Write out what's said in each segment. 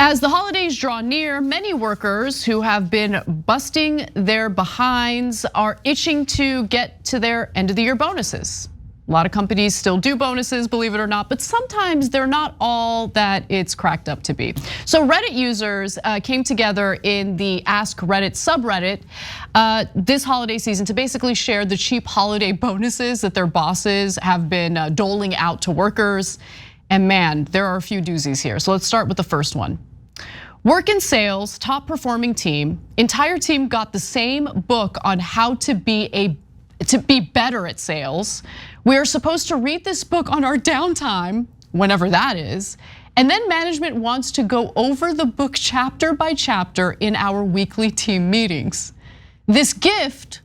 As the holidays draw near, many workers who have been busting their behinds are itching to get to their end of the year bonuses. A lot of companies still do bonuses, believe it or not, but sometimes they're not all that it's cracked up to be. So Reddit users came together in the Ask Reddit subreddit this holiday season to basically share the cheap holiday bonuses that their bosses have been doling out to workers. And man, there are a few doozies here. So let's start with the first one. Work in sales, top performing team. Entire team got the same book on how to be better at sales. We are supposed to read this book on our downtime, whenever that is. And then management wants to go over the book chapter by chapter in our weekly team meetings. This gift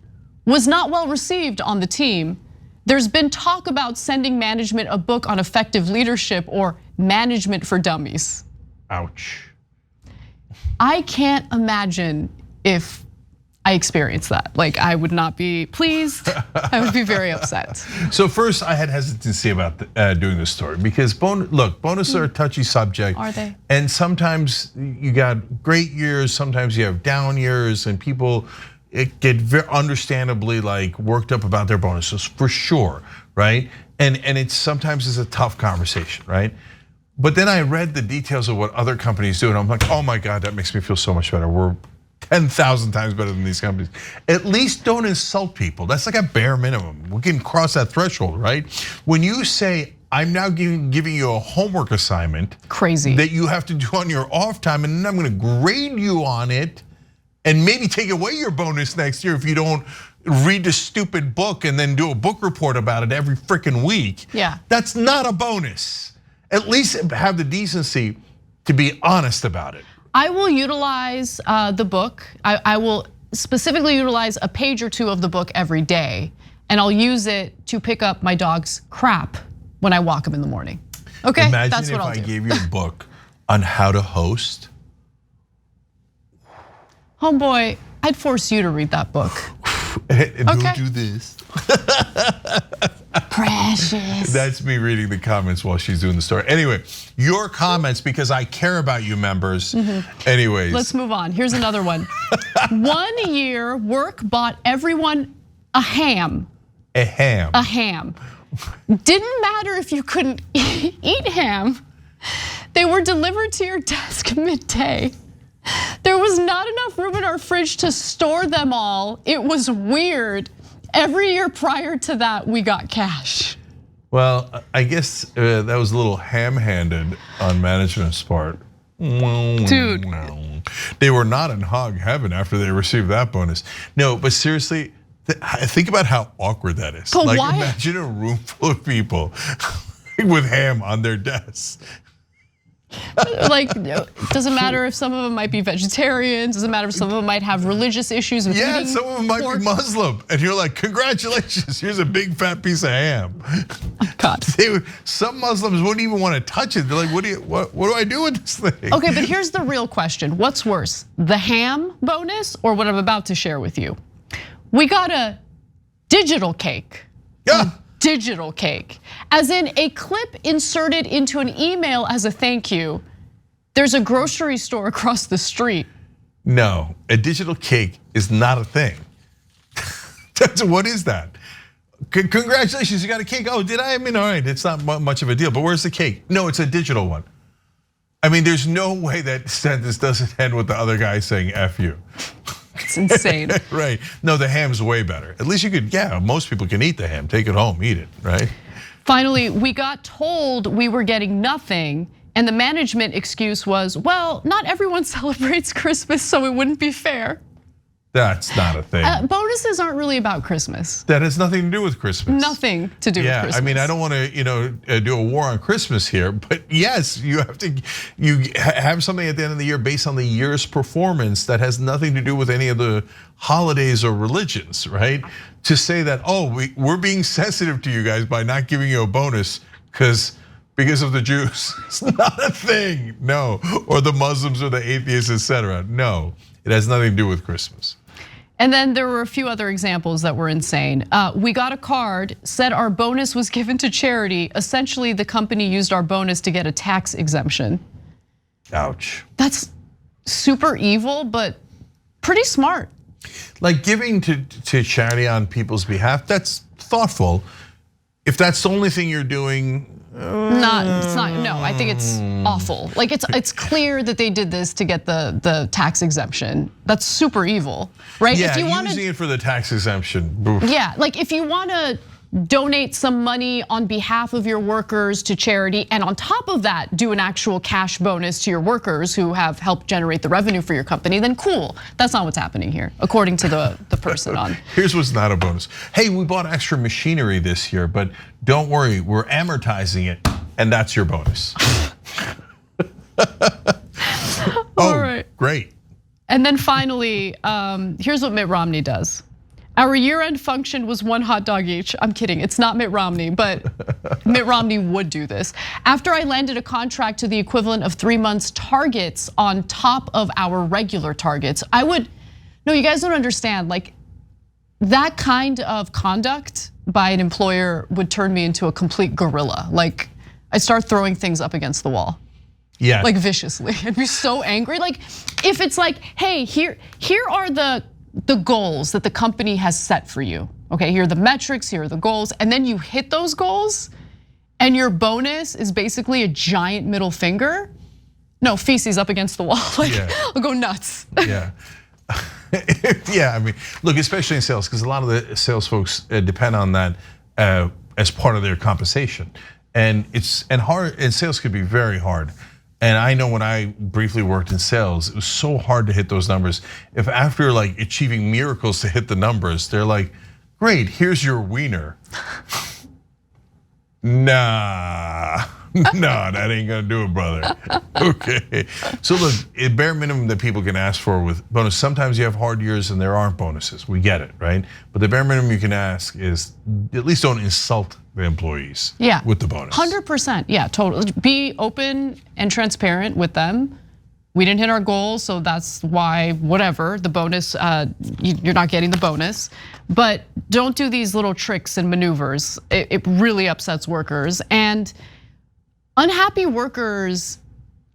was not well received on the team. There's been talk about sending management a book on effective leadership or management for dummies. Ouch. I can't imagine if I experienced that. Like, I would not be pleased. I would be very upset. So first, I had hesitancy about doing this story because bonuses are a touchy subject. Are they? And sometimes you got great years, sometimes you have down years, and people get very understandably like worked up about their bonuses for sure, right? And it's sometimes it's a tough conversation, right? But then I read the details of what other companies do, and I'm like, oh my God, that makes me feel so much better. We're 10,000 times better than these companies. At least don't insult people. That's like a bare minimum. We can cross that threshold, right? When you say, I'm now giving you a homework assignment. Crazy. That you have to do on your off time, and then I'm gonna grade you on it and maybe take away your bonus next year if you don't read the stupid book and then do a book report about it every freaking week. Yeah. That's not a bonus. At least have the decency to be honest about it. I will utilize the book. I will specifically utilize a page or two of the book every day, and I'll use it to pick up my dog's crap when I walk him in the morning. Okay, Imagine that's what I'll do. if I gave you a book on how to host. Homeboy, I'd force you to read that book. And don't do this. Precious. That's me reading the comments while she's doing the story. Anyway, your comments, because I care about you members. Anyways. Let's move on. Here's another one. 1 year, work bought everyone a ham. A ham. A ham. Didn't matter if you couldn't eat ham. They were delivered to your desk midday. There was not enough room in our fridge to store them all. It was weird. Every year prior to that, we got cash. Well, I guess that was a little ham-handed on management's part. Dude. They were not in hog heaven after they received that bonus. No, but seriously, think about how awkward that is. But like, why? Imagine a room full of people with ham on their desks. Like, doesn't matter if some of them might be vegetarians, doesn't matter if some of them might have religious issues with eating some of them might be Muslim, and you're like, congratulations, here's a big fat piece of ham. God. Some Muslims wouldn't even want to touch it. They're like, what do I do with this thing? Okay, but here's the real question. What's worse, the ham bonus or what I'm about to share with you? We got a digital cake. Yeah. Digital cake, as in a clip inserted into an email as a thank you. There's a grocery store across the street. No, a digital cake is not a thing. What is that? Congratulations, you got a cake. Oh, did I? I mean, all right, it's not much of a deal, but where's the cake? No, it's a digital one. I mean, there's no way that sentence doesn't end with the other guy saying F you. It's insane. Right, no, the ham's way better. At least you could, most people can eat the ham, take it home, eat it, right? Finally, we got told we were getting nothing, and the management excuse was, well, not everyone celebrates Christmas, so it wouldn't be fair. That's not a thing. Bonuses aren't really about Christmas. That has nothing to do with Christmas. Nothing to do with Christmas. I mean, I don't want to, do a war on Christmas here, but yes, you have something at the end of the year based on the year's performance that has nothing to do with any of the holidays or religions, right? To say that, we're being sensitive to you guys by not giving you a bonus because of the Jews. It's not a thing, no. Or the Muslims or the atheists, etc. No, it has nothing to do with Christmas. And then there were a few other examples that were insane. We got a card, said our bonus was given to charity. Essentially, the company used our bonus to get a tax exemption. Ouch. That's super evil, but pretty smart. Like giving to charity on people's behalf, that's thoughtful. If that's the only thing you're doing, it's not. No, I think it's awful. Like it's clear that they did this to get the tax exemption. That's super evil, right? Yeah, if you using it for the tax exemption. Oof. Yeah, like if you want to donate some money on behalf of your workers to charity, and on top of that, do an actual cash bonus to your workers who have helped generate the revenue for your company, then cool. That's not what's happening here, according to the person on. Here's what's not a bonus. Hey, we bought extra machinery this year, but don't worry, we're amortizing it, and that's your bonus. All right. Great. And then finally, here's what Mitt Romney does. Our year-end function was 1 hot dog each. I'm kidding, it's not Mitt Romney, but Mitt Romney would do this. After I landed a contract to the equivalent of 3 months targets on top of our regular targets, no, you guys don't understand, like that kind of conduct by an employer would turn me into a complete gorilla. Like I start throwing things up against the wall. Yeah. Like viciously, I'd be so angry. Like if it's like, hey, here are the goals that the company has set for you. Okay, here are the metrics, here are the goals, and then you hit those goals and your bonus is basically a giant middle finger. No, feces up against the wall. Like I'll go nuts. Yeah. Yeah, I mean, look, especially in sales, because a lot of the sales folks depend on that as part of their compensation. And sales could be very hard. And I know when I briefly worked in sales, it was so hard to hit those numbers. If after like achieving miracles to hit the numbers, they're like, great, here's your wiener. Nah, that ain't gonna do it, brother. Okay, so look, a bare minimum that people can ask for with bonus. Sometimes you have hard years and there aren't bonuses. We get it, right? But the bare minimum you can ask is at least don't insult the employees. Yeah, with the bonus. 100%. Yeah, totally. Be open and transparent with them. We didn't hit our goals, so that's why whatever the bonus, you're not getting the bonus. But don't do these little tricks and maneuvers. It really upsets workers, and unhappy workers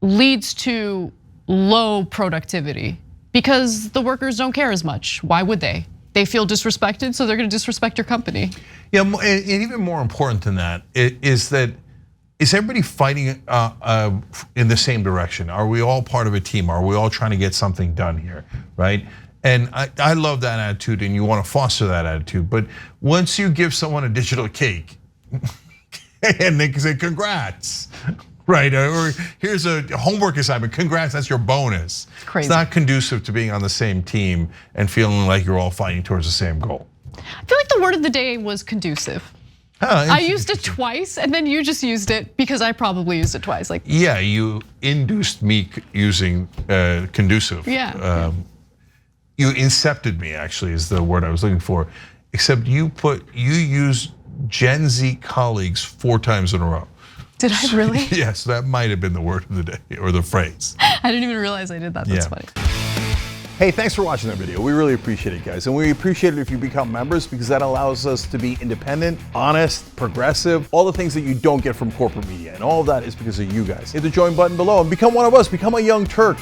leads to low productivity because the workers don't care as much. Why would they? They feel disrespected, so they're going to disrespect your company. Yeah, and even more important than that is everybody fighting in the same direction? Are we all part of a team? Are we all trying to get something done here, right? And I love that attitude, and you want to foster that attitude. But once you give someone a digital cake, and they can say congrats, right? Or here's a homework assignment, congrats, that's your bonus. Crazy. It's not conducive to being on the same team and feeling like you're all fighting towards the same goal. I feel like the word of the day was conducive. I used it twice, and then you just used it because I probably used it twice. Like, yeah, you induced me using conducive. Yeah. You incepted me, actually, is the word I was looking for. Except you used Gen Z colleagues 4 times in a row. Did I really? Yes, that might have been the word of the day or the phrase. I didn't even realize I did that. That's funny. Hey, thanks for watching that video. We really appreciate it, guys. And we appreciate it if you become members because that allows us to be independent, honest, progressive, all the things that you don't get from corporate media. And all of that is because of you guys. Hit the join button below and become one of us, become a young Turk.